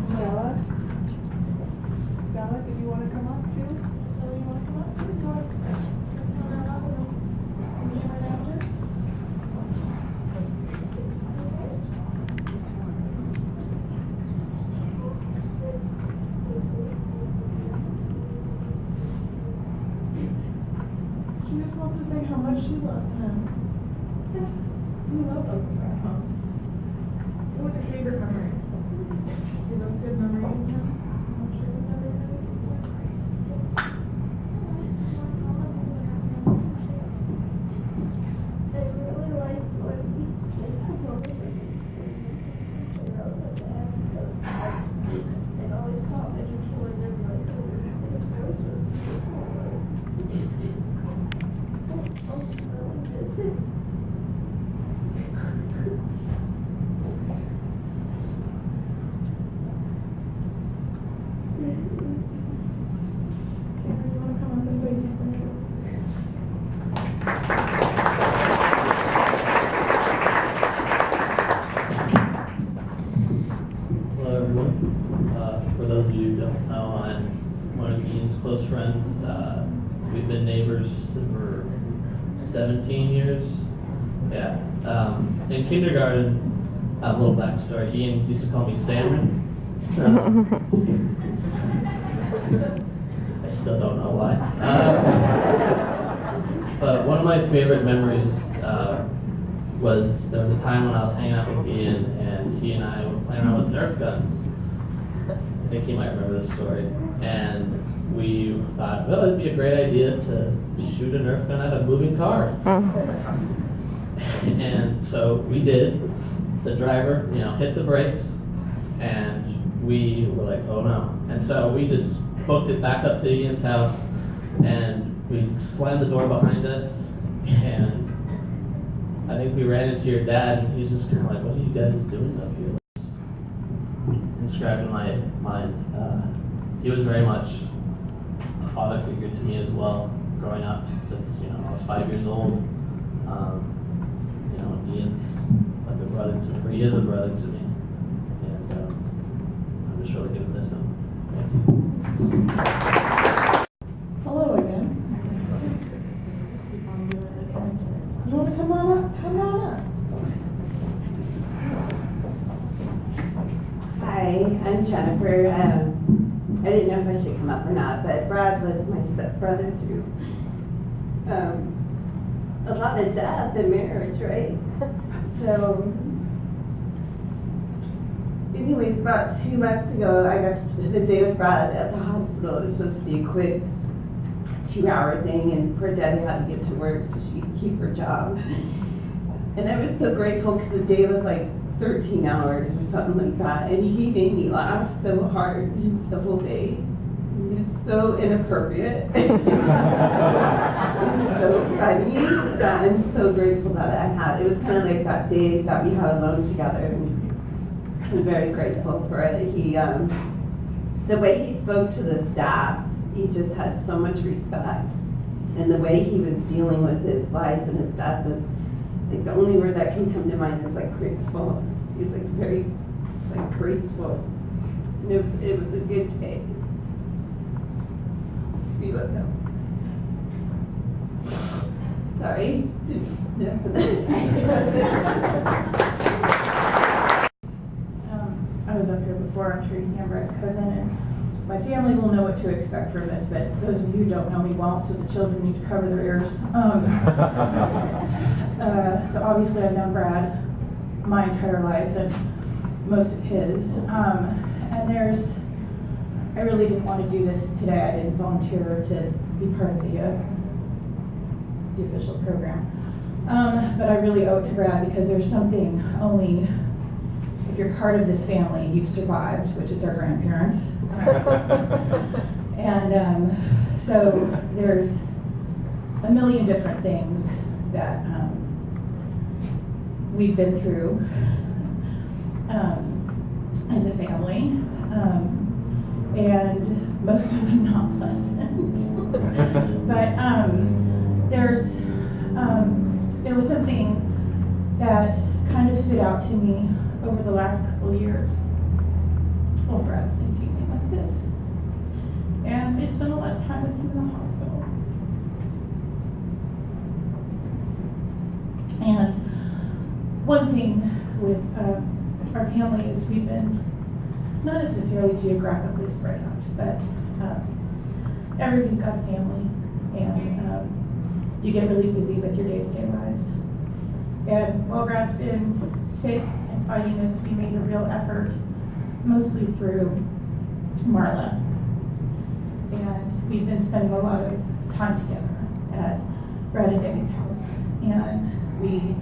Speaker 12: Stella? Stella, did you want to come up too? Stella, you want to come up too? Come right after? She just wants to say how much she loves him. You love Grandpa. What was your favorite memory? You have a good memory of him? I'm sure you have
Speaker 17: I really like when they come over and always call me just when they're like,
Speaker 19: Hello everyone. For those of you who don't know, I'm one of Ian's close friends. We've been neighbors for 17 years. Yeah. In kindergarten, a little backstory, Ian used to call me Salmon. I still don't know why. my favorite memories was there was a time when I was hanging out with Ian, and he and I were playing around with Nerf guns. I think he might remember this story. And we thought, well, it'd be a great idea to shoot a Nerf gun at a moving car. And so we did. The driver, hit the brakes, and we were like, oh no. And so we just booked it back up to Ian's house, and we slammed the door behind us, and I think we ran into your dad, and he was just kind of like, what are you guys doing up here? Inscribed in my mind. He was very much a father figure to me as well, growing up since I was 5 years old. Ian's like a brother to me, or he is a brother to me, and I'm just really gonna miss him. Thank you.
Speaker 1: Hello again. You want to come on up? Come on up.
Speaker 10: Hi, I'm Jennifer. I didn't know if I should come up or not, but Brad was my stepbrother through a lot of death and marriage, right? So, anyways, about 2 months ago, I got to spend a day with Brad at the hospital. It was supposed to be a quick 2-hour thing, and poor Debbie had to get to work so she could keep her job. And I was so grateful because the day was like 13 hours or something like that, and he made me laugh so hard the whole day. He was so inappropriate. It was so funny. I'm so grateful that I had. It was kind of like that day that we had alone together. And I'm very grateful for it. He, the way he spoke to the staff, he just had so much respect. And the way he was dealing with his life and his death was, like, the only word that can come to mind is like graceful. He's like very, like, graceful. And it was a good day. Be with him. Sorry.
Speaker 20: I was up here before. I'm Tracy, I'm Brad's cousin, and my family will know what to expect from this, but those of you who don't know me won't, so the children need to cover their ears. So obviously I've known Brad my entire life and most of his. And I really didn't want to do this today. I didn't volunteer to be part of the official program. But I really owe it to Brad because there's something only, if you're part of this family, you've survived, which is our grandparents. And so there's a million different things that we've been through as a family. And most of them not pleasant. But there was something that kind of stood out to me over the last couple of years. Well, Brad's been dealing with this, and we spent a lot of time with him in the hospital. And one thing with our family is we've been not necessarily geographically spread out, but everybody's got a family, and you get really busy with your day-to-day lives. And while Brad's been sick and fighting this, we made a real effort, mostly through Marla. And we've been spending a lot of time together at Brad and Debbie's house. And we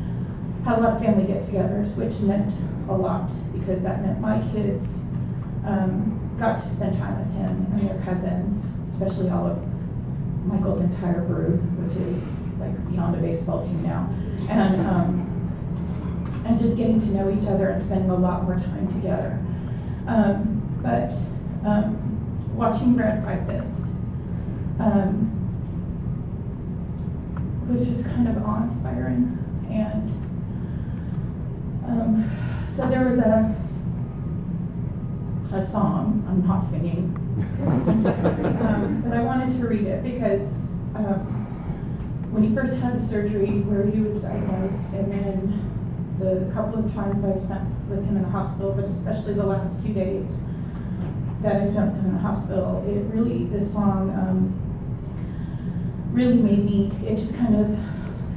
Speaker 20: had a lot of family get-togethers, which meant a lot because that meant my kids got to spend time with him and their cousins, especially all of Michael's entire brood, which is like beyond a baseball team now, and just getting to know each other and spending a lot more time together. But watching Brad fight this was just kind of awe-inspiring, and so there was a song, I'm not singing, but I wanted to read it because when he first had the surgery where he was diagnosed, and then the couple of times I spent with him in the hospital, but especially the last 2 days that I spent with him in the hospital, this song really made me, it just kind of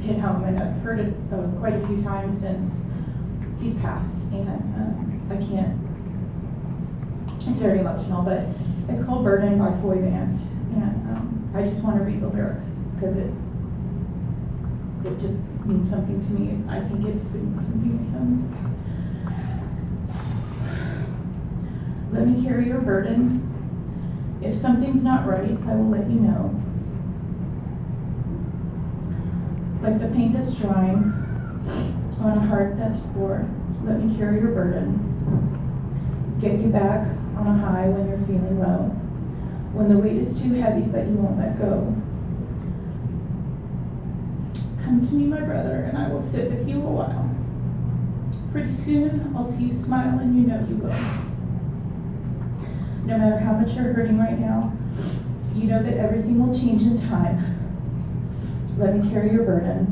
Speaker 20: hit home, and I've heard it quite a few times since he's passed, and I can't, it's very emotional, but it's called Burden by Foy Vance, and I just want to read the lyrics because it just means something to me. I think it means something to him. Let me carry your burden. If something's not right, I will let you know. Like the paint that's drying on a heart that's poor, let me carry your burden. Get you back on a high when you're feeling low. When the weight is too heavy but you won't let go. Come to me, my brother, and I will sit with you a while. Pretty soon I'll see you smile and you know you will. No matter how much you're hurting right now, you know that everything will change in time. Let me carry your burden.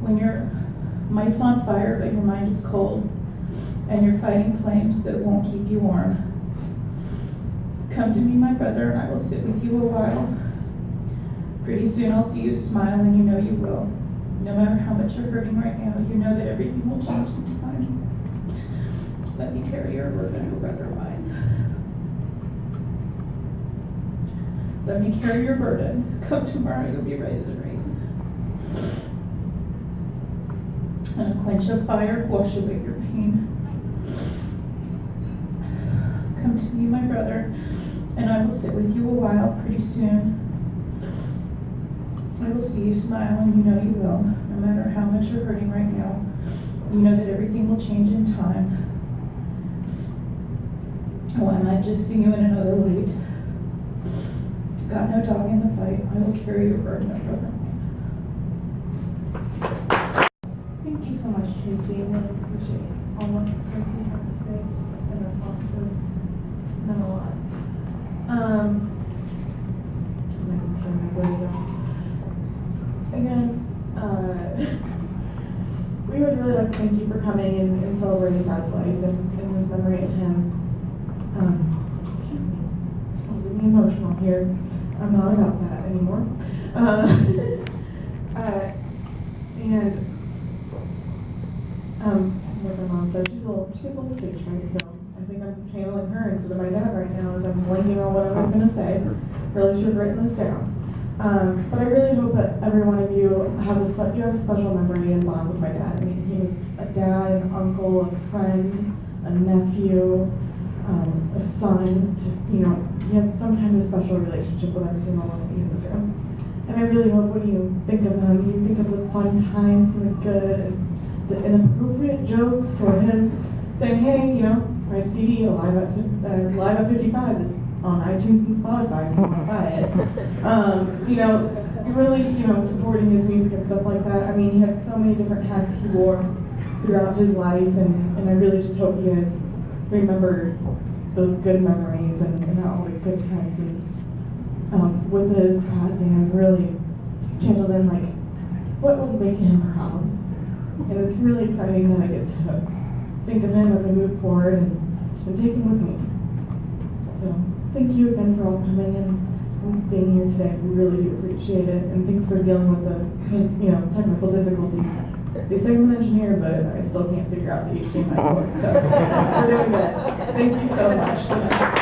Speaker 20: When your might's on fire but your mind is cold, and you're fighting flames that won't keep you warm, come to me, my brother, and I will sit with you a while. Pretty soon I'll see you smile and you know you will. No matter how much you're hurting right now, you know that everything will change in time. Let me carry your burden, oh brother mine. Let me carry your burden. Come tomorrow, you'll be ready to rain. And a quench of fire wash away your pain. Come to me, my brother, and I will sit with you a while. Pretty soon I will see you smile and you know you will. No matter how much you're hurting right now, you know that everything will change in time. Oh, I might just see you in another light. Got no dog in the fight. I will carry your burden, my brother.
Speaker 1: Thank you so much, Tracy. I really appreciate all the things you have to say. And that's all. It was meant a lot. Just making sure my brain goes. Again, we would really like to thank you for coming and celebrating Brad's life and his memory of him. Excuse me. I'm getting emotional here. I'm not about that anymore. What my mom said, she has a little stage fright, so I think I'm channeling her instead of my dad right now as I'm blanking on what I was going to say. Really should have written this down. But I really hope that every one of you have a special memory and bond with my dad. I mean, he was a dad, an uncle, a friend, a nephew, a son. Just, you know, he had some kind of special relationship with every single one of you in this room. And I really hope when you think of him, you think of the fun times and the good and the inappropriate jokes, or him saying, hey, you know, my CD, Live at 55 is on iTunes and Spotify if you want to buy it. You know, really, you know, supporting his music and stuff like that. I mean, he had so many different hats he wore throughout his life, and I really just hope you guys remember those good memories and all the good times. And with his passing, I've really channeled in, like, what would make him proud? And it's really exciting that I get to think of him as I move forward and take him with me. So thank you again for all coming and being here today. We really do appreciate it. And thanks for dealing with the, you know, technical difficulties. They say I'm an engineer, but I still can't figure out the HDMI port. So we're doing good. Thank you so much.